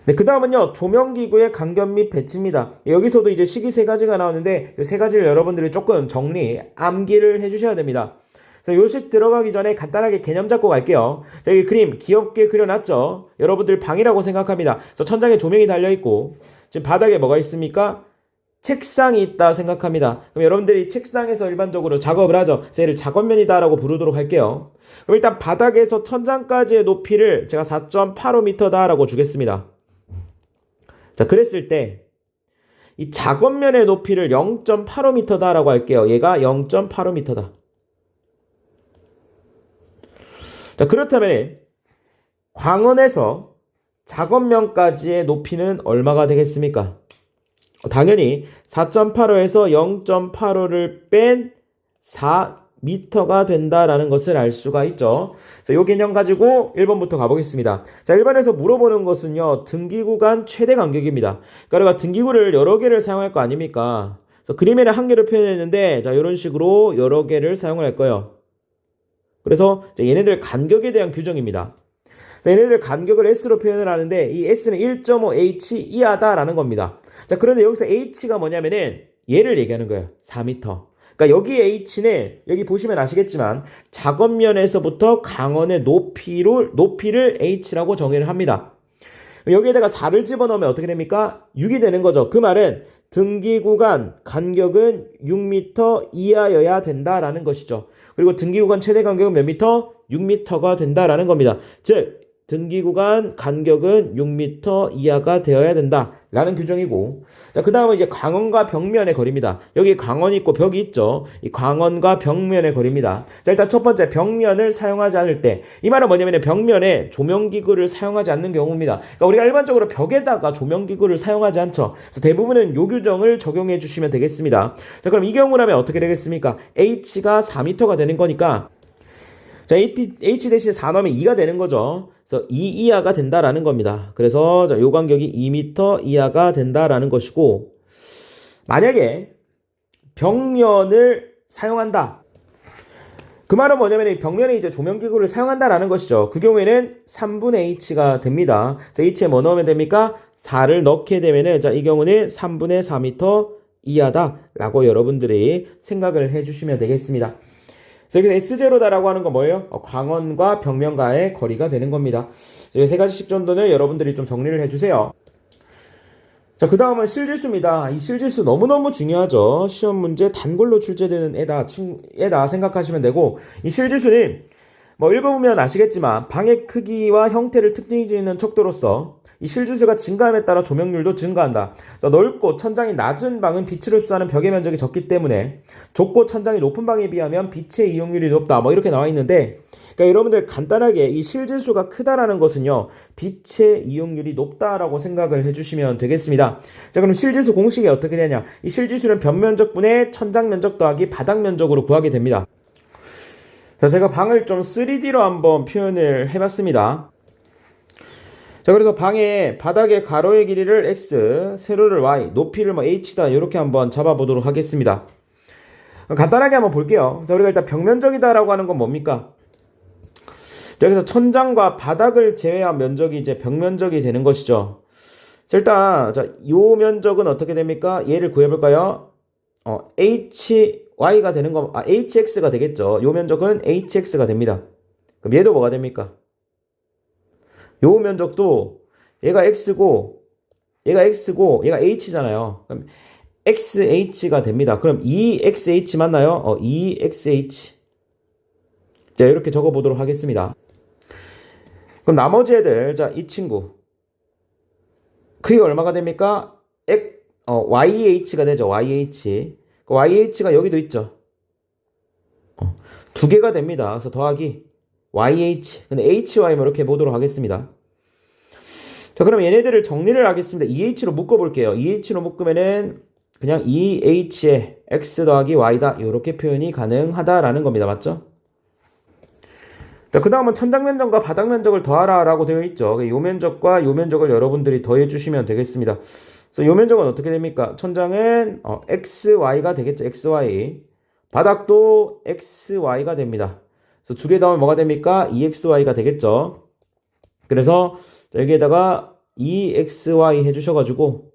네, 그 다음은요, 조명기구의 간격 및 배치입니다. 여기서도 이제 식이 세 가지가 나오는데, 이 세 가지를 여러분들이 조금 정리, 암기를 해주셔야 됩니다. 그래서 요식 들어가기 전에 간단하게 개념 잡고 갈게요. 자, 여기 그림 귀엽게 그려놨죠? 여러분들 방이라고 생각합니다. 그래서 천장에 조명이 달려있고, 지금 바닥에 뭐가 있습니까? 책상이 있다 생각합니다. 그럼 여러분들이 책상에서 일반적으로 작업을 하죠. 그래서 얘를 작업면이다라고 부르도록 할게요. 그럼 일단 바닥에서 천장까지의 높이를 제가 4.85m다라고 주겠습니다. 자, 그랬을 때 이 작업면의 높이를 0.85m다라고 할게요. 얘가 0.85m다. 자, 그렇다면 광원에서 작업면까지의 높이는 얼마가 되겠습니까? 당연히 4.85에서 0.85를 뺀 4m가 된다라는 것을 알 수가 있죠. 이 개념 가지고 1번부터 가보겠습니다. 자, 1번에서 물어보는 것은요, 등기구 간 최대 간격입니다. 그러니까 등기구를 여러 개를 사용할 거 아닙니까? 그래서 그림에는 한 개를 표현했는데, 자, 이런 식으로 여러 개를 사용할 거예요. 그래서 얘네들 간격에 대한 규정입니다. 자, 얘네들 간격을 S로 표현을 하는데, 이 S는 1.5H 이하다라는 겁니다. 자, 그런데 여기서 H가 뭐냐면은 얘를 얘기하는 거예요. 4m. 그러니까 여기 H는 여기 보시면 아시겠지만 작업면에서부터 강원의 높이를 H라고 정의를 합니다. 여기에다가 4를 집어넣으면 어떻게 됩니까? 6이 되는 거죠. 그 말은 등기 구간 간격은 6m 이하여야 된다라는 것이죠. 그리고 등기 구간 최대 간격은 몇 미터? 6m가 된다라는 겁니다. 즉 등기 구간 간격은 6m 이하가 되어야 된다라는 규정이고, 자, 그 다음은 이제 광원과 벽면의 거리입니다. 여기 광원이 있고 벽이 있죠. 이 광원과 벽면의 거리입니다. 자, 일단 첫 번째 벽면을 사용하지 않을 때, 이 말은 뭐냐면 벽면에 조명기구를 사용하지 않는 경우입니다. 그러니까 우리가 일반적으로 벽에다가 조명기구를 사용하지 않죠. 그래서 대부분은 요 규정을 적용해 주시면 되겠습니다. 자, 그럼 이 경우라면 어떻게 되겠습니까? H가 4m가 되는 거니까, 자, H 대신 4 넣으면 2가 되는 거죠. 그래서 2 이하가 된다라는 겁니다. 그래서 요 간격이 2m 이하가 된다라는 것이고, 만약에 벽면을 사용한다. 그 말은 뭐냐면 이 벽면에 이제 조명기구를 사용한다라는 것이죠. 그 경우에는 3분의 H가 됩니다. 그래서 H에 뭐 넣으면 됩니까? 4를 넣게 되면은, 자, 이 경우는 3분의 4m 이하다라고 여러분들이 생각을 해주시면 되겠습니다. 여기서 S0다라고 하는 건 뭐예요? 광원과 벽면과의 거리가 되는 겁니다. 이 세 가지씩 정도는 여러분들이 좀 정리를 해주세요. 자, 그 다음은 실질수입니다. 이 실질수 너무너무 중요하죠. 시험 문제 단골로 출제되는 애다 생각하시면 되고, 이 실질수는 뭐 읽어보면 아시겠지만 방의 크기와 형태를 특징지는 척도로서 이 실질수가 증가함에 따라 조명률도 증가한다. 넓고 천장이 낮은 방은 빛을 흡수하는 벽의 면적이 적기 때문에 좁고 천장이 높은 방에 비하면 빛의 이용률이 높다. 뭐 이렇게 나와 있는데, 그러니까 여러분들 간단하게 이 실질수가 크다라는 것은요, 빛의 이용률이 높다라고 생각을 해주시면 되겠습니다. 자, 그럼 실질수 공식이 어떻게 되냐? 이 실질수는 벽면적분의 천장 면적 더하기 바닥 면적으로 구하게 됩니다. 자, 제가 방을 좀 3D로 한번 표현을 해봤습니다. 자, 그래서 방의 바닥의 가로의 길이를 x, 세로를 y, 높이를 뭐 h다 이렇게 한번 잡아보도록 하겠습니다. 간단하게 한번 볼게요. 자, 우리가 일단 벽면적이다라고 하는 건 뭡니까? 자, 여기서 천장과 바닥을 제외한 면적이 이제 벽면적이 되는 것이죠. 자, 일단 요 면적은 어떻게 됩니까? 얘를 구해볼까요? hy가 되는 거, hx가 되겠죠. 요 면적은 hx가 됩니다. 그럼 얘도 뭐가 됩니까? 요 면적도 얘가 x고 얘가 h잖아요. 그럼 xh가 됩니다. 그럼 2xh 맞나요? 2xh. 자, 이렇게 적어 보도록 하겠습니다. 그럼 나머지 애들, 자, 이 친구 크기가 얼마가 됩니까? yh가 되죠. yh. 그 yh가 여기도 있죠. 두 개가 됩니다. 그래서 더하기 YH. 근데 HY만 이렇게 보도록 하겠습니다. 자, 그럼 얘네들을 정리를 하겠습니다. EH로 묶어볼게요. EH로 묶으면은 그냥 EH에 X 더하기 Y다. 이렇게 표현이 가능하다라는 겁니다. 맞죠? 자, 그 다음은 천장 면적과 바닥 면적을 더하라 라고 되어 있죠. 요 면적과 요 면적을 여러분들이 더해 주시면 되겠습니다. 그래서 요 면적은 어떻게 됩니까? 천장은 XY가 되겠죠. XY. 바닥도 XY가 됩니다. 그래서 두 개 더하면 뭐가 됩니까? EXY가 되겠죠. 그래서 여기에다가 2xy 해주셔가지고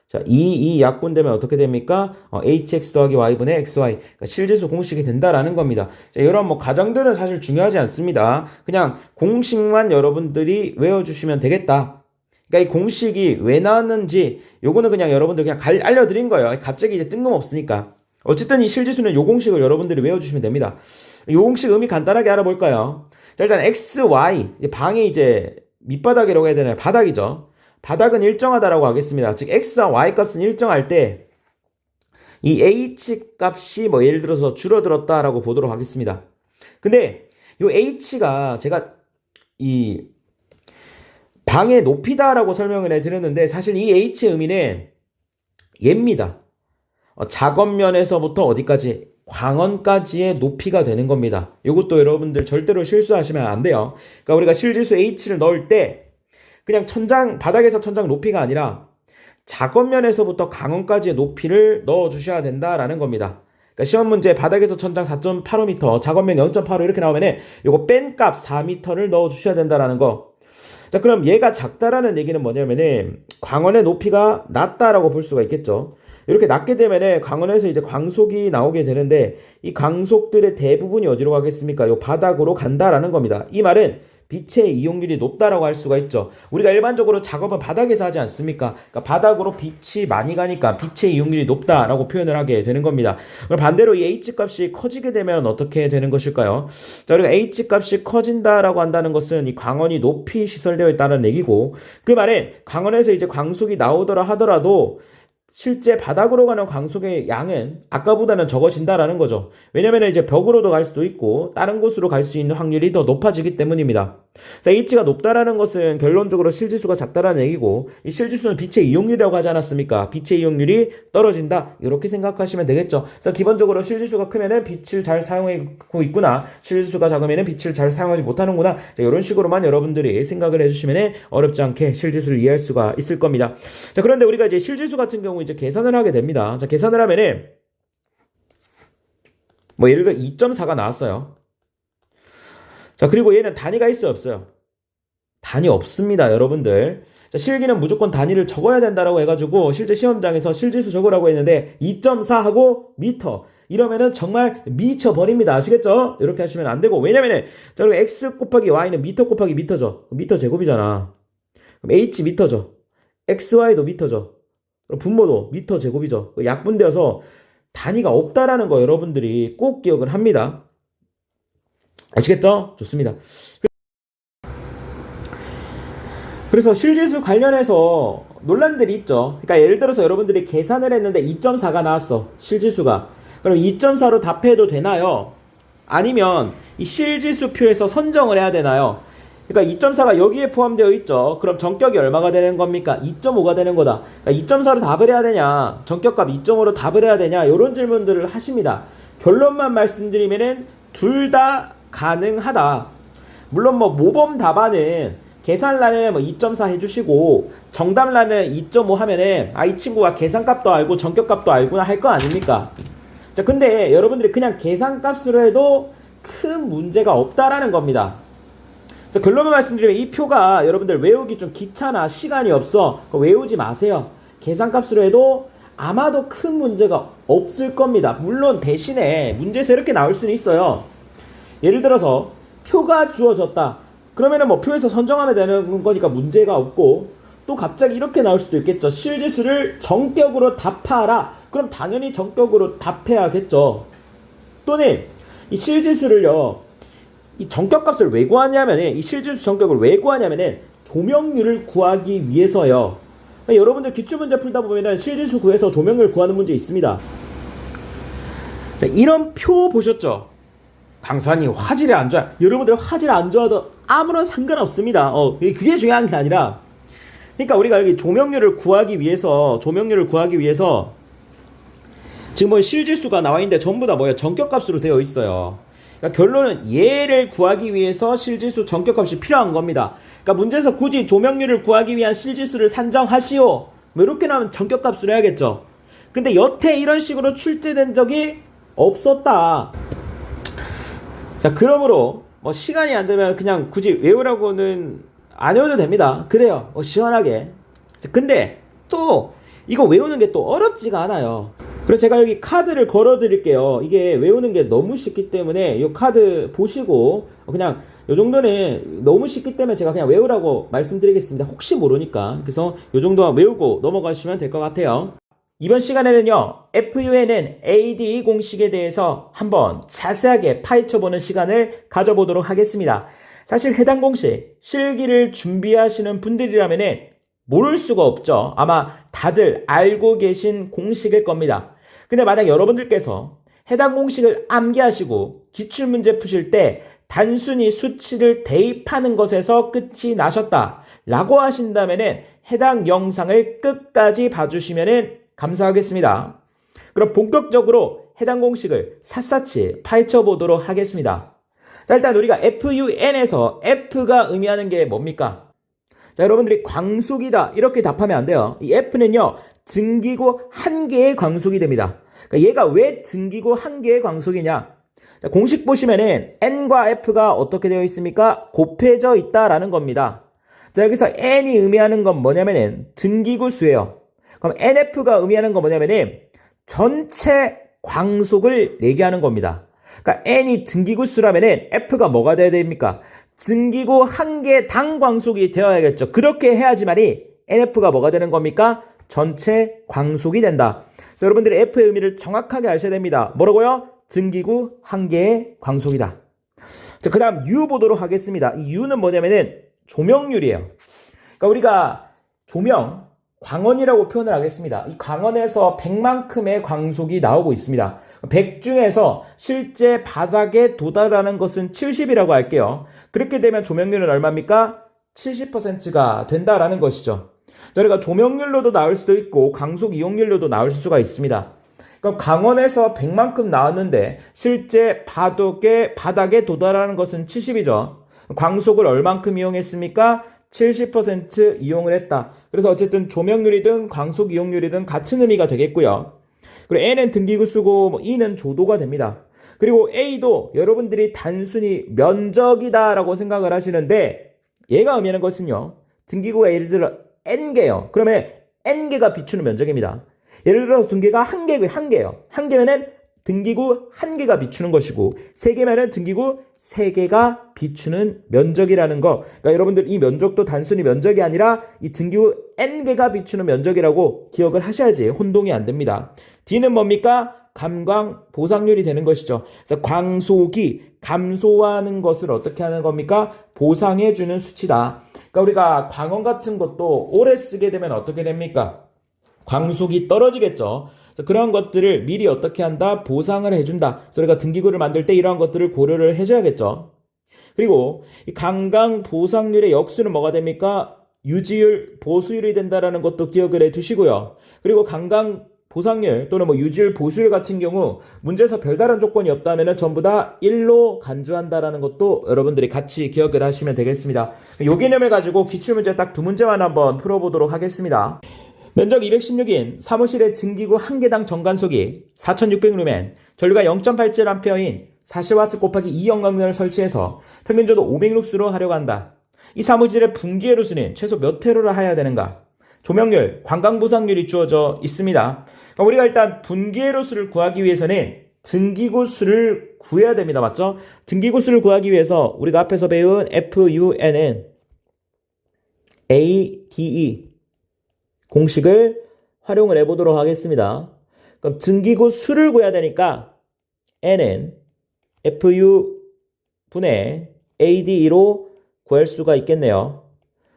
자, 이 약분되면 어떻게 됩니까? hx 더하기 y분의 xy. 그러니까 실지수 공식이 된다라는 겁니다. 자, 이런 뭐 가정들은 사실 중요하지 않습니다. 그냥 공식만 여러분들이 외워주시면 되겠다. 그러니까 이 공식이 왜 나왔는지 요거는 그냥 여러분들 그냥 알려드린 거예요. 갑자기 이제 뜬금없으니까. 어쨌든 이 실지수는 요 공식을 여러분들이 외워주시면 됩니다. 요 공식 의미 간단하게 알아볼까요? 자, 일단 x, y. 방이 이제 밑바닥이라고 해야 되나요? 바닥이죠. 바닥은 일정하다라고 하겠습니다. 즉 x와 y 값은 일정할 때 이 h 값이 뭐 예를 들어서 줄어들었다라고 보도록 하겠습니다. 근데 이 h가 제가 이 방의 높이다라고 설명을 해드렸는데 사실 이 h의 의미는 얘입니다. 작업면에서부터 어디까지? 광원까지의 높이가 되는 겁니다. 이것도 여러분들 절대로 실수하시면 안 돼요. 그러니까 우리가 실지수 h를 넣을 때 그냥 천장, 바닥에서 천장 높이가 아니라 작업면에서부터 강원까지의 높이를 넣어주셔야 된다라는 겁니다. 그러니까 시험 문제 바닥에서 천장 4.85m, 작업면 0.85 이렇게 나오면은 요거 뺀 값 4m를 넣어주셔야 된다라는 거. 자, 그럼 얘가 작다라는 얘기는 뭐냐면은 광원의 높이가 낮다라고 볼 수가 있겠죠. 이렇게 낮게 되면은 광원에서 이제 광속이 나오게 되는데 이 광속들의 대부분이 어디로 가겠습니까? 요 바닥으로 간다라는 겁니다. 이 말은 빛의 이용률이 높다라고 할 수가 있죠. 우리가 일반적으로 작업은 바닥에서 하지 않습니까? 그러니까 바닥으로 빛이 많이 가니까 빛의 이용률이 높다라고 표현을 하게 되는 겁니다. 그럼 반대로 이 H값이 커지게 되면 어떻게 되는 것일까요? 자, 우리가 H값이 커진다라고 한다는 것은 이 광원이 높이 시설되어 있다는 얘기고 그 말은 광원에서 이제 광속이 나오더라 하더라도 실제 바닥으로 가는 광속의 양은 아까보다는 적어진다라는 거죠. 왜냐면 이제 벽으로도 갈 수도 있고 다른 곳으로 갈 수 있는 확률이 더 높아지기 때문입니다. 자, H가 높다라는 것은 결론적으로 실지수가 작다라는 얘기고 이 실지수는 빛의 이용률이라고 하지 않았습니까? 빛의 이용률이 떨어진다. 이렇게 생각하시면 되겠죠. 그래서 기본적으로 실지수가 크면은 빛을 잘 사용하고 있구나. 실지수가 작으면은 빛을 잘 사용하지 못하는구나. 자, 이런 식으로만 여러분들이 생각을 해주시면 어렵지 않게 실지수를 이해할 수가 있을 겁니다. 자, 그런데 우리가 이제 실지수 같은 경우 이제 계산을 하게 됩니다. 자, 계산을 하면은 뭐 예를 들어 2.4가 나왔어요. 자, 그리고 얘는 단위가 있어요, 없어요? 단위 없습니다, 여러분들. 자, 실기는 무조건 단위를 적어야 된다라고 해가지고 실제 시험장에서 실지수 적으라고 했는데 2.4하고 미터 이러면은 정말 미쳐버립니다. 아시겠죠? 이렇게 하시면 안 되고 왜냐면은 자, 그리고 x 곱하기 y는 미터 곱하기 미터죠. 미터 제곱이잖아. 그럼 h 미터죠. xy도 미터죠. 분모도 미터 제곱이죠. 약분되어서 단위가 없다라는 거 여러분들이 꼭 기억을 합니다. 아시겠죠? 좋습니다. 그래서 실지수 관련해서 논란들이 있죠. 그러니까 예를 들어서 여러분들이 계산을 했는데 2.4가 나왔어. 실지수가. 그럼 2.4로 답해도 되나요? 아니면 이 실지수표에서 선정을 해야 되나요? 그러니까 2.4가 여기에 포함되어 있죠. 그럼 전격이 얼마가 되는 겁니까? 2.5가 되는 거다. 그러니까 2.4로 답을 해야 되냐? 전격값 2.5로 답을 해야 되냐? 이런 질문들을 하십니다. 결론만 말씀드리면은 둘 다 가능하다. 물론 뭐 모범 답안은 계산란에 뭐 2.4 해주시고 정답란에 2.5 하면은 이 친구가 계산값도 알고 전격값도 알구나 할 거 아닙니까? 자, 근데 여러분들이 그냥 계산값으로 해도 큰 문제가 없다라는 겁니다. 그래서 결론만 말씀드리면 이 표가 여러분들 외우기 좀 귀찮아, 시간이 없어, 외우지 마세요. 계산값으로 해도 아마도 큰 문제가 없을 겁니다. 물론 대신에 문제에서 이렇게 나올 수는 있어요. 예를 들어서 표가 주어졌다. 그러면은 뭐 표에서 선정하면 되는 거니까 문제가 없고 또 갑자기 이렇게 나올 수도 있겠죠. 실지수를 전격으로 답하라. 그럼 당연히 전격으로 답해야겠죠. 또는 이 실지수를요, 이 전격값을 왜 구하냐면은 이 실지수 전격을 왜 구하냐면은 조명률을 구하기 위해서요. 여러분들 기출문제 풀다 보면은 실지수 구해서 조명률 구하는 문제 있습니다. 자, 이런 표 보셨죠? 강사님 화질이 안 좋아. 여러분들 화질 안 좋아도 아무런 상관없습니다. 그게 중요한 게 아니라 그러니까 우리가 여기 조명률을 구하기 위해서 지금 뭐 실지수가 나와 있는데 전부 다 뭐예요? 전격값으로 되어 있어요. 그러니까 결론은 얘를 구하기 위해서 실지수 전격값이 필요한 겁니다. 그러니까 문제에서 굳이 조명률을 구하기 위한 실지수를 산정하시오. 뭐 이렇게 나오면 전격값으로 해야겠죠. 근데 여태 이런 식으로 출제된 적이 없었다. 자, 그러므로 뭐 시간이 안 되면 그냥 굳이 외우라고는 안 외워도 됩니다. 그래요. 시원하게. 근데 또 이거 외우는 게 또 어렵지가 않아요. 그래서 제가 여기 카드를 걸어 드릴게요. 이게 외우는 게 너무 쉽기 때문에 이 카드 보시고 그냥 요 정도는 너무 쉽기 때문에 제가 그냥 외우라고 말씀드리겠습니다. 혹시 모르니까. 그래서 요 정도만 외우고 넘어가시면 될 것 같아요. 이번 시간에는요, FUN은 AD 공식에 대해서 한번 자세하게 파헤쳐보는 시간을 가져보도록 하겠습니다. 사실 해당 공식, 실기를 준비하시는 분들이라면은 모를 수가 없죠. 아마 다들 알고 계신 공식일 겁니다. 근데 만약 여러분들께서 해당 공식을 암기하시고 기출문제 푸실 때 단순히 수치를 대입하는 것에서 끝이 나셨다 라고 하신다면은 해당 영상을 끝까지 봐주시면은 감사하겠습니다. 그럼 본격적으로 해당 공식을 샅샅이 파헤쳐 보도록 하겠습니다. 자, 일단 우리가 FUN에서 F가 의미하는 게 뭡니까? 자, 여러분들이 광속이다 이렇게 답하면 안 돼요. 이 F는요, 등기구 한 개의 광속이 됩니다. 그러니까 얘가 왜 등기구 한 개의 광속이냐? 자, 공식 보시면은 N과 F가 어떻게 되어 있습니까? 곱해져 있다라는 겁니다. 자, 여기서 N이 의미하는 건 뭐냐면은 등기구 수예요. 그럼 NF가 의미하는 건 뭐냐면은 전체 광속을 얘기하는 겁니다. 그러니까 N이 등기구 수라면은 F가 뭐가 돼야 됩니까? 등기구 한 개당 광속이 되어야겠죠. 그렇게 해야지만이 NF가 뭐가 되는 겁니까? 전체 광속이 된다. 자, 여러분들이 F의 의미를 정확하게 아셔야 됩니다. 뭐라고요? 등기구 한 개의 광속이다. 자, 그 다음 U 보도록 하겠습니다. 이 U는 뭐냐면은 조명률이에요. 그러니까 우리가 조명, 광원이라고 표현을 하겠습니다. 이 광원에서 100만큼의 광속이 나오고 있습니다. 100 중에서 실제 바닥에 도달하는 것은 70이라고 할게요. 그렇게 되면 조명률은 얼마입니까? 70%가 된다라는 것이죠. 자, 우리가 조명률로도 나올 수도 있고 광속 이용률로도 나올 수가 있습니다. 그럼 강원에서 100만큼 나왔는데 실제 바닥에 도달하는 것은 70이죠. 광속을 얼만큼 이용했습니까? 70% 이용을 했다. 그래서 어쨌든 조명률이든 광속 이용률이든 같은 의미가 되겠고요. 그리고 N은 등기구 수고 E는 조도가 됩니다. 그리고 A도 여러분들이 단순히 면적이다라고 생각을 하시는데 얘가 의미하는 것은요. 등기구가 예를 들어 N개요. 그러면 N개가 비추는 면적입니다. 예를 들어서 등기가 한 개예요. 한 개면은 등기구 한 개가 비추는 것이고 세 개면은 등기구 세 개가 비추는 면적이라는 거. 그러니까 여러분들 이 면적도 단순히 면적이 아니라 이 등기구 N개가 비추는 면적이라고 기억을 하셔야지 혼동이 안 됩니다. D는 뭡니까? 감광 보상률이 되는 것이죠. 그래서 광속이 감소하는 것을 어떻게 하는 겁니까? 보상해 주는 수치다. 그러니까 우리가 광원 같은 것도 오래 쓰게 되면 어떻게 됩니까? 광속이 떨어지겠죠. 그래서 그런 것들을 미리 어떻게 한다? 보상을 해준다. 그래서 우리가 등기구를 만들 때 이러한 것들을 고려를 해줘야겠죠. 그리고 이 감광 보상률의 역수는 뭐가 됩니까? 유지율, 보수율이 된다라는 것도 기억을 해두시고요. 그리고 감광 보상률 또는 유지율, 보수율 같은 경우 문제에서 별다른 조건이 없다면 전부 다 1로 간주한다라는 것도 여러분들이 같이 기억을 하시면 되겠습니다. 이 개념을 가지고 기출문제 딱 두 문제만 한번 풀어보도록 하겠습니다. 면적 216인 사무실의 등기구 한 개당 정관속이 4600루멘, 전류가 0.87A인 40W 곱하기 2연광등을 설치해서 평균저도 500룩스로 하려고 한다. 이 사무실의 분기회로 수는 최소 몇 회로를 해야 되는가? 조명률, 관광보상률이 주어져 있습니다. 그러니까 우리가 일단 분기회로 수를 구하기 위해서는 등기구 수를 구해야 됩니다. 맞죠? 등기구 수를 구하기 위해서 우리가 앞에서 배운 FUN은 ADE 공식을 활용을 해보도록 하겠습니다. 그럼 등기구 수를 구해야 되니까 N은 FU분의 ADE로 구할 수가 있겠네요.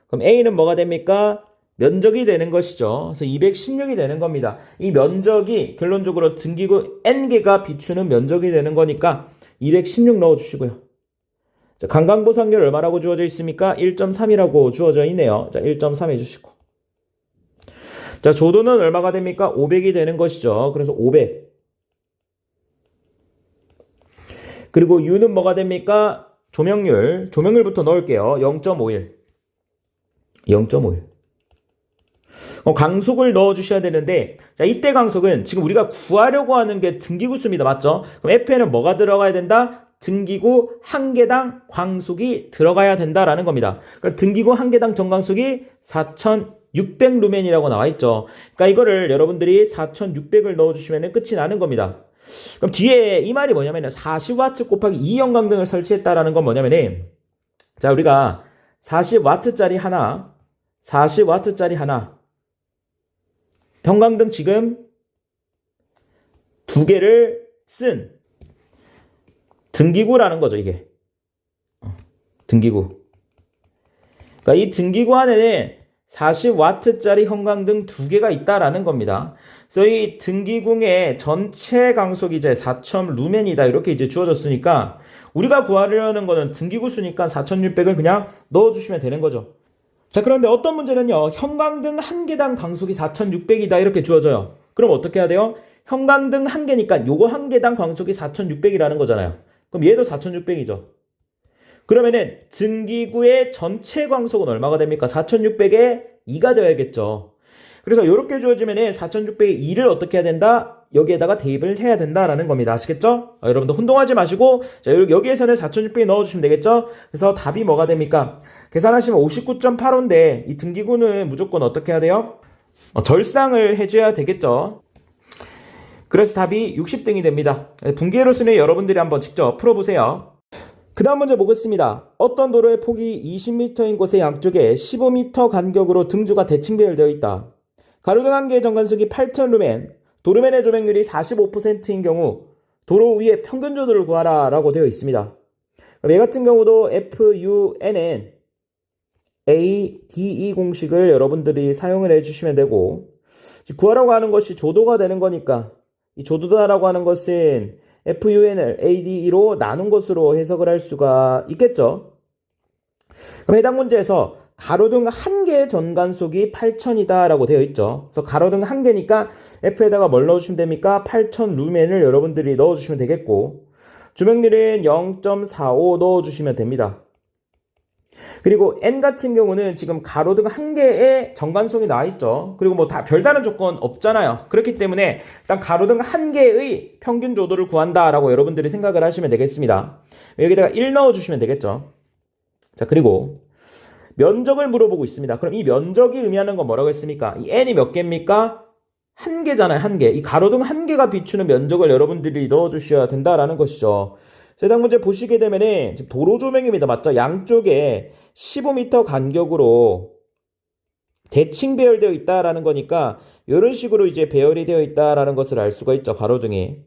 그럼 A는 뭐가 됩니까? 면적이 되는 것이죠. 그래서 216이 되는 겁니다. 이 면적이 결론적으로 등기구 N개가 비추는 면적이 되는 거니까 216 넣어주시고요. 자, 관광보상률 얼마라고 주어져 있습니까? 1.3이라고 주어져 있네요. 자, 1.3 해주시고. 자, 조도는 얼마가 됩니까? 500이 되는 것이죠. 그래서 500. 그리고 U는 뭐가 됩니까? 조명률부터 넣을게요. 0.51. 0.51. 강속을 넣어주셔야 되는데, 자, 이때 강속은 지금 우리가 구하려고 하는 게 등기구수입니다. 맞죠? 그럼 F에는 뭐가 들어가야 된다? 등기구 한 개당 광속이 들어가야 된다라는 겁니다. 그러니까 등기구 한 개당 정광속이 4,600루멘이라고 나와 있죠. 그러니까 이거를 여러분들이 4,600을 넣어주시면 끝이 나는 겁니다. 그럼 뒤에 이 말이 뭐냐면 40W 곱하기 2형광등을 설치했다라는 건 뭐냐면은 자 우리가 40W짜리 하나 40W짜리 하나 형광등 지금 두 개를 쓴 등기구라는 거죠, 이게. 등기구. 그러니까 이 등기구 안에는 40W짜리 형광등 두 개가 있다라는 겁니다. 그래서 이 등기구의 전체 강속이 이제 4,000루멘이다. 이렇게 이제 주어졌으니까 우리가 구하려는 거는 등기구 수니까 4,600을 그냥 넣어주시면 되는 거죠. 자, 그런데 어떤 문제는요, 형광등 한 개당 강속이 4,600이다. 이렇게 주어져요. 그럼 어떻게 해야 돼요? 형광등 한 개니까 요거 한 개당 광속이 4,600이라는 거잖아요. 그럼 얘도 4,600이죠. 그러면은 등기구의 전체 광속은 얼마가 됩니까? 4,600에 2가 되어야겠죠. 그래서 이렇게 주어지면은 4,600에 2를 어떻게 해야 된다? 여기에다가 대입을 해야 된다라는 겁니다. 아시겠죠? 여러분들 혼동하지 마시고 자, 여기에서는 4,600에 넣어주시면 되겠죠? 그래서 답이 뭐가 됩니까? 계산하시면 59.85인데 이 등기구는 무조건 어떻게 해야 돼요? 절상을 해줘야 되겠죠. 그래서 답이 60등이 됩니다. 분기회로 순위 여러분들이 한번 직접 풀어보세요. 그 다음 문제 보겠습니다. 어떤 도로의 폭이 20m인 곳의 양쪽에 15m 간격으로 등주가 대칭 배열되어 있다. 가로등 한 개의 정관속이 8,000루멘, 도루멘의 조명률이 45%인 경우 도로 위의 평균 조도를 구하라 라고 되어 있습니다. 얘 같은 경우도 FUNN ADE 공식을 여러분들이 사용을 해주시면 되고 구하라고 하는 것이 조도가 되는 거니까 이 조도다라고 하는 것은 FUN을 ADE로 나눈 것으로 해석을 할 수가 있겠죠. 그럼 해당 문제에서 가로등 한 개의 전관속이 8,000이다 라고 되어 있죠. 그래서 가로등 한 개니까 F에다가 뭘 넣어주시면 됩니까? 8,000루멘을 여러분들이 넣어주시면 되겠고 조명률은 0.45 넣어주시면 됩니다. 그리고 N 같은 경우는 지금 가로등 한 개의 정관속이 나와 있죠. 그리고 뭐 다 별다른 조건 없잖아요. 그렇기 때문에 일단 가로등 한 개의 평균 조도를 구한다라고 여러분들이 생각을 하시면 되겠습니다. 여기다가 1 넣어주시면 되겠죠. 자, 그리고 면적을 물어보고 있습니다. 그럼 이 면적이 의미하는 건 뭐라고 했습니까? 이 N이 몇 개입니까? 한 개잖아요, 한 개. 이 가로등 한 개가 비추는 면적을 여러분들이 넣어주셔야 된다라는 것이죠. 해당 문제 보시게 되면은 지금 도로 조명입니다. 맞죠? 양쪽에 15m 간격으로 대칭 배열되어 있다라는 거니까 이런 식으로 이제 배열이 되어 있다라는 것을 알 수가 있죠. 가로등이.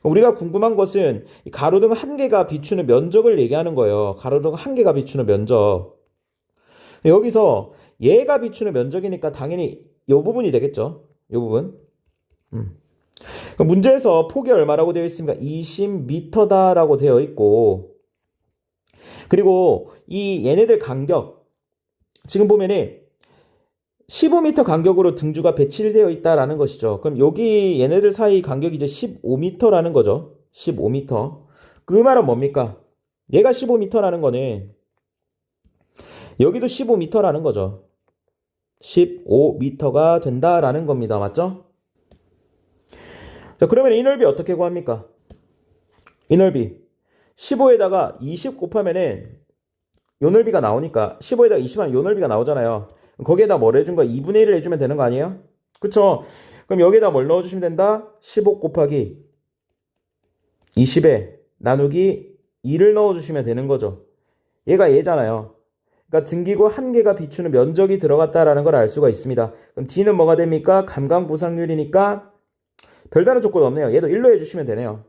우리가 궁금한 것은 이 가로등 한 개가 비추는 면적을 얘기하는 거예요. 가로등 한 개가 비추는 면적. 여기서 얘가 비추는 면적이니까 당연히 이 부분이 되겠죠. 이 부분. 문제에서 폭이 얼마라고 되어 있습니까? 20m다라고 되어 있고 그리고 이 얘네들 간격 지금 보면은 15m 간격으로 등주가 배치되어 있다라는 것이죠. 그럼 여기 얘네들 사이 간격이 이제 15m라는 거죠. 15m. 그 말은 뭡니까? 얘가 15m라는 거는 여기도 15m라는 거죠. 15m가 된다라는 겁니다. 맞죠? 자, 그러면 이 넓이 어떻게 구합니까? 이 넓이 15에다가 20 곱하면은 요 넓이가 나오니까 15에다가 20 하면 요 넓이가 나오잖아요. 거기에다 뭘 해준 거야? 2분의 1을 해주면 되는 거 아니에요? 그쵸? 그럼 여기에다 뭘 넣어주시면 된다? 15 곱하기 20에 나누기 2를 넣어주시면 되는 거죠. 얘가 얘잖아요. 그러니까 등기구 한 개가 비추는 면적이 들어갔다라는 걸 알 수가 있습니다. 그럼 D는 뭐가 됩니까? 감광보상률이니까 별다른 조건 없네요. 얘도 1로 해주시면 되네요.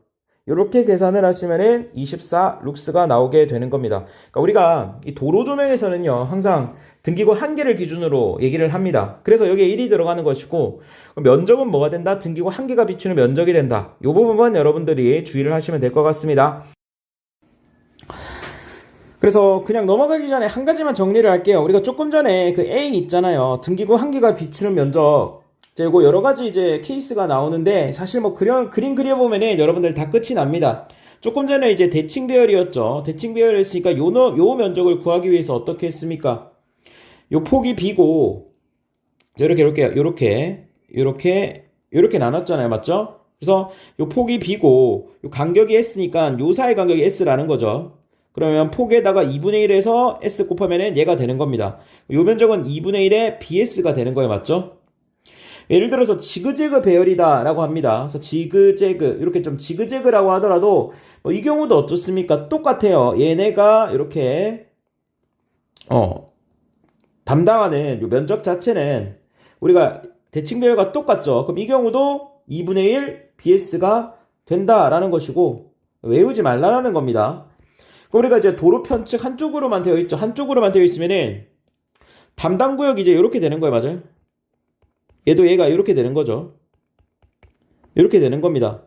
이렇게 계산을 하시면은 24 룩스가 나오게 되는 겁니다. 그러니까 우리가 이 도로 조명에서는요, 항상 등기구 한 개를 기준으로 얘기를 합니다. 그래서 여기에 1이 들어가는 것이고, 면적은 뭐가 된다? 등기구 한 개가 비추는 면적이 된다. 이 부분만 여러분들이 주의를 하시면 될 것 같습니다. 그래서 그냥 넘어가기 전에 한 가지만 정리를 할게요. 우리가 조금 전에 그 A 있잖아요. 등기구 한 개가 비추는 면적. 이거 여러 가지 이제 케이스가 나오는데 사실 뭐 그림 그려보면은 여러분들 다 끝이 납니다. 조금 전에 이제 대칭 배열이었죠. 대칭 배열이었으니까 요 면적을 구하기 위해서 어떻게 했습니까? 요 폭이 B고 이렇게 나눴잖아요. 맞죠? 그래서 요 폭이 b고 요 간격이 s니까 요 사이 간격이 s라는 거죠. 그러면 폭에다가 2분의 1에서 s 곱하면은 얘가 되는 겁니다. 요 면적은 2분의 1의 bs가 되는 거예요. 맞죠? 예를 들어서 지그재그 배열이다 라고 합니다. 그래서 지그재그 이렇게 좀 지그재그라고 하더라도 뭐 이 경우도 어떻습니까? 똑같아요. 얘네가 이렇게 담당하는 요 면적 자체는 우리가 대칭 배열과 똑같죠. 그럼 이 경우도 2분의 1 bs가 된다라는 것이고 외우지 말라라는 겁니다. 그럼 우리가 이제 도로 편측 한쪽으로만 되어 있죠. 한쪽으로만 되어 있으면은 담당 구역이 이제 이렇게 되는 거예요. 맞아요? 얘도 얘가 이렇게 되는 거죠. 이렇게 되는 겁니다.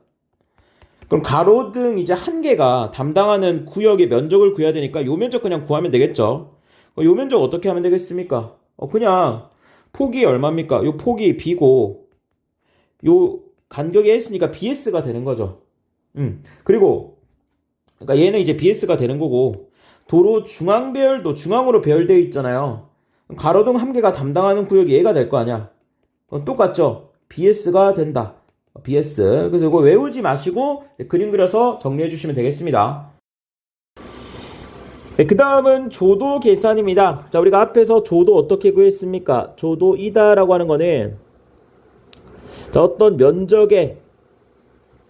그럼 가로등 이제 한 개가 담당하는 구역의 면적을 구해야 되니까 요 면적 그냥 구하면 되겠죠. 요 면적 어떻게 하면 되겠습니까? 그냥 폭이 얼마입니까? 요 폭이 b고 요 간격이 s니까 bs가 되는 거죠. 그리고 그러니까 얘는 이제 bs가 되는 거고 도로 중앙 배열도 중앙으로 배열되어 있잖아요. 가로등 한 개가 담당하는 구역이 얘가 될 거 아니야. 똑같죠? bs가 된다. bs. 그래서 이거 외우지 마시고 그림 그려서 정리해 주시면 되겠습니다. 네, 그 다음은 조도 계산입니다. 자, 우리가 앞에서 조도 어떻게 구했습니까? 조도이다 라고 하는 거는 자, 어떤 면적에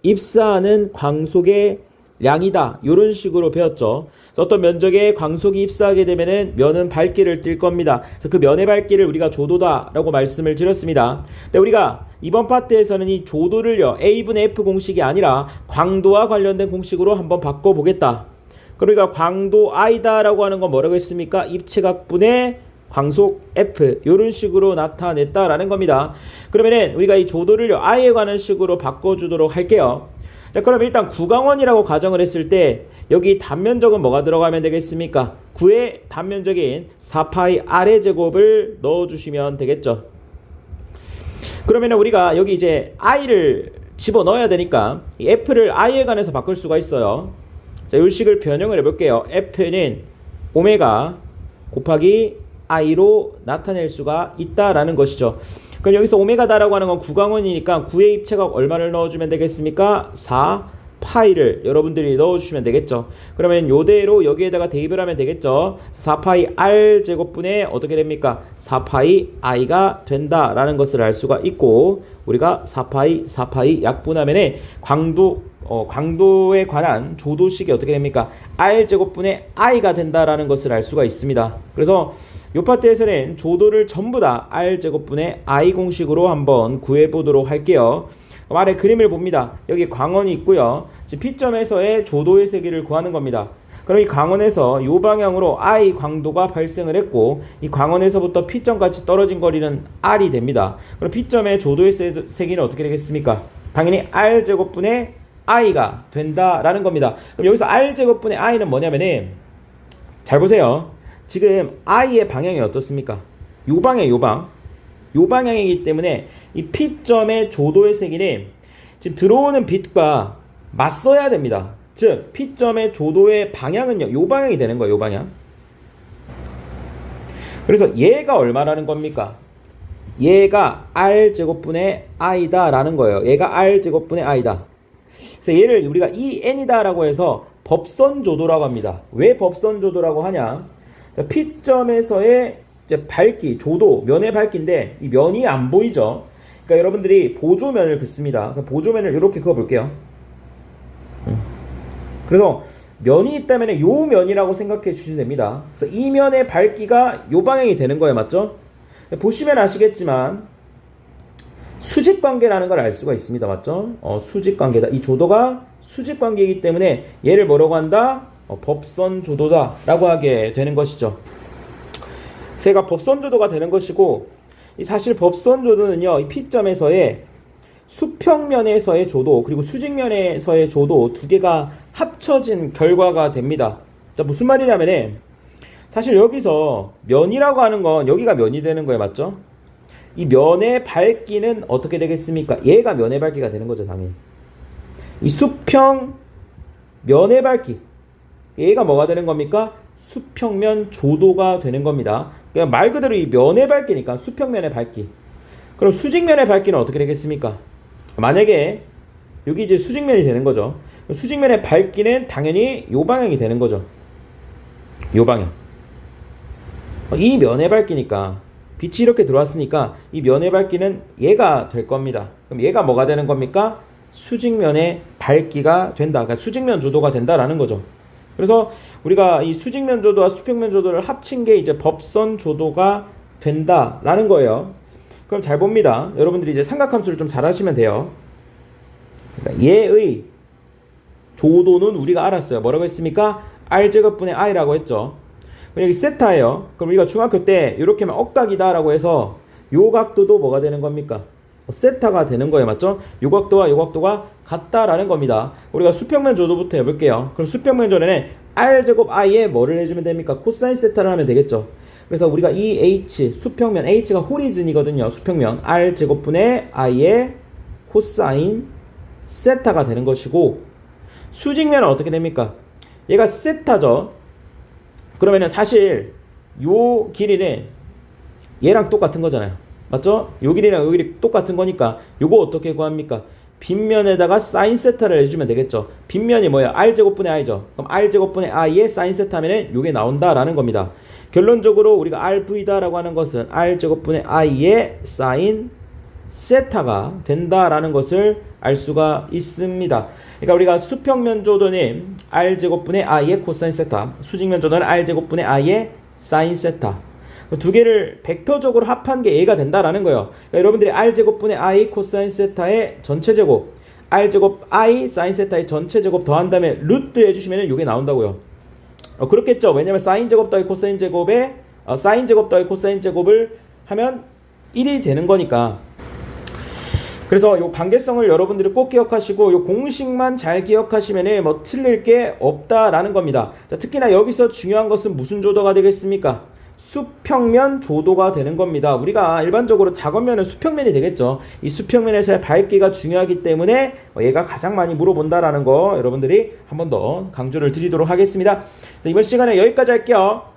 입사하는 광속의 량이다. 이런 식으로 배웠죠. 어떤 면적에 광속이 입사하게 되면은 면은 밝기를 띨 겁니다. 그래서 그 면의 밝기를 우리가 조도다라고 말씀을 드렸습니다. 근데 우리가 이번 파트에서는 이 조도를요 A분의 F 공식이 아니라 광도와 관련된 공식으로 한번 바꿔보겠다. 그러니까 광도 I다라고 하는 건 뭐라고 했습니까? 입체각분의 광속 F 이런 식으로 나타냈다라는 겁니다. 그러면은 우리가 이 조도를요 I에 관한 식으로 바꿔주도록 할게요. 자, 그럼 일단 구강원이라고 가정을 했을 때 여기 단면적은 뭐가 들어가면 되겠습니까? 9의 단면적인 4파이 R의 제곱을 넣어주시면 되겠죠. 그러면 우리가 여기 이제 I를 집어넣어야 되니까 이 F를 I에 관해서 바꿀 수가 있어요. 자, 이 식을 변형을 해볼게요. F는 오메가 곱하기 I로 나타낼 수가 있다라는 것이죠. 그럼 여기서 오메가다라고 하는 건 구강원이니까 9의 입체각 얼마를 넣어주면 되겠습니까? 4파이를 여러분들이 넣어주시면 되겠죠. 그러면 요대로 여기에다가 대입을 하면 되겠죠. 4파이 R 제곱분의 어떻게 됩니까? 4파이 I가 된다라는 것을 알 수가 있고 우리가 4파이 약분하면은 광도에 관한 조도식이 어떻게 됩니까? R 제곱분의 I가 된다라는 것을 알 수가 있습니다. 그래서 이 파트에서는 조도를 전부 다 R제곱분의 I 공식으로 한번 구해보도록 할게요. 아래 그림을 봅니다. 여기 광원이 있고요. P점에서의 조도의 세기를 구하는 겁니다. 그럼 이 광원에서 이 방향으로 I 광도가 발생을 했고 이 광원에서부터 P점까지 떨어진 거리는 R이 됩니다. 그럼 P점의 조도의 세기는 어떻게 되겠습니까? 당연히 R제곱분의 I가 된다라는 겁니다. 그럼 여기서 R제곱분의 I는 뭐냐면은 잘 보세요. 지금 I의 방향이 어떻습니까? 요 방향이기 때문에 이 P점의 조도의 세기는 지금 들어오는 빛과 맞서야 됩니다. 즉 P점의 조도의 방향은요 요 방향이 되는 거예요. 요 방향. 그래서 얘가 얼마라는 겁니까? 얘가 R제곱분의 I다 라는 거예요. 얘가 R제곱분의 I다. 그래서 얘를 우리가 EN이다 라고 해서 법선조도라고 합니다. 왜 법선조도라고 하냐? 자, P점에서의 이제 밝기, 조도, 면의 밝기인데 이 면이 안 보이죠. 그러니까 여러분들이 보조면을 긋습니다. 보조면을 이렇게 그어볼게요. 그래서 면이 있다면 요 면이라고 생각해 주시면 됩니다. 그래서 이 면의 밝기가 요 방향이 되는 거예요. 맞죠? 보시면 아시겠지만 수직관계라는 걸 알 수가 있습니다. 맞죠? 수직관계다. 이 조도가 수직관계이기 때문에 얘를 뭐라고 한다? 법선조도다 라고 하게 되는 것이죠. 제가 법선조도가 되는 것이고 사실 법선조도는요 이 P점에서의 수평면에서의 조도 그리고 수직면에서의 조도 두 개가 합쳐진 결과가 됩니다. 자, 무슨 말이냐면은 사실 여기서 면이라고 하는 건 여기가 면이 되는 거예요. 맞죠? 이 면의 밝기는 어떻게 되겠습니까? 얘가 면의 밝기가 되는 거죠. 당연히 이 수평 면의 밝기 얘가 뭐가 되는 겁니까? 수평면 조도가 되는 겁니다. 그러니까 말 그대로 이 면의 밝기니까 수평면의 밝기. 그럼 수직면의 밝기는 어떻게 되겠습니까? 만약에 여기 이제 수직면이 되는 거죠. 수직면의 밝기는 당연히 요 방향이 되는 거죠. 요 방향. 이 면의 밝기니까 빛이 이렇게 들어왔으니까 이 면의 밝기는 얘가 될 겁니다. 그럼 얘가 뭐가 되는 겁니까? 수직면의 밝기가 된다. 그러니까 수직면 조도가 된다라는 거죠. 그래서 우리가 이 수직면 조도와 수평면 조도를 합친 게 이제 법선 조도가 된다라는 거예요. 그럼 잘 봅니다. 여러분들이 이제 삼각함수를 좀 잘 하시면 돼요. 그러니까 얘의 조도는 우리가 알았어요. 뭐라고 했습니까? r제곱분의 i라고 했죠. 여기 세타예요. 그럼 우리가 중학교 때 이렇게 하면 억각이다라고 해서 요 각도도 뭐가 되는 겁니까? 세타가 되는 거예요. 맞죠? 요 각도와 요 각도가 같다라는 겁니다. 우리가 수평면 조도부터 해볼게요. 그럼 수평면 조도는 r제곱 i에 뭐를 해주면 됩니까? 코사인 세타를 하면 되겠죠. 그래서 우리가 이 h, 수평면 h가 호리즌이거든요. 수평면 r제곱분의 i의 코사인 세타가 되는 것이고, 수직면은 어떻게 됩니까? 얘가 세타죠. 그러면은 사실 요 길이는 얘랑 똑같은 거잖아요. 맞죠? 요 길이랑 요 길이 똑같은 거니까 요거 어떻게 구합니까? 빗면에다가 사인 세타를 해주면 되겠죠. 빗면이 뭐예요? r제곱분의 i죠. 그럼 r제곱분의 i의 사인 세타면은 요게 나온다라는 겁니다. 결론적으로 우리가 rv다라고 하는 것은 r제곱분의 i의 사인 세타가 된다라는 것을 알 수가 있습니다. 그러니까 우리가 수평면 조도는 r제곱분의 i의 코사인 세타, 수직면 조도는 r제곱분의 i의 사인 세타, 두 개를 벡터적으로 합한 게 얘가 된다라는 거예요. 그러니까 여러분들이 r제곱분의 i 코사인 세타의 전체 제곱, r제곱 i 사인 세타의 전체 제곱 더한 다음에 루트 해주시면 이게 나온다고요. 그렇겠죠. 왜냐면 사인 제곱 더하기 코사인 제곱에 사인 제곱 더하기 코사인 제곱을 하면 1이 되는 거니까. 그래서 요 관계성을 여러분들이 꼭 기억하시고 요 공식만 잘 기억하시면 뭐 틀릴 게 없다라는 겁니다. 자, 특히나 여기서 중요한 것은 무슨 조도가 되겠습니까? 수평면 조도가 되는 겁니다. 우리가 일반적으로 작업면은 수평면이 되겠죠. 이 수평면에서의 밝기가 중요하기 때문에 얘가 가장 많이 물어본다라는 거 여러분들이 한 번 더 강조를 드리도록 하겠습니다. 자, 이번 시간에 여기까지 할게요.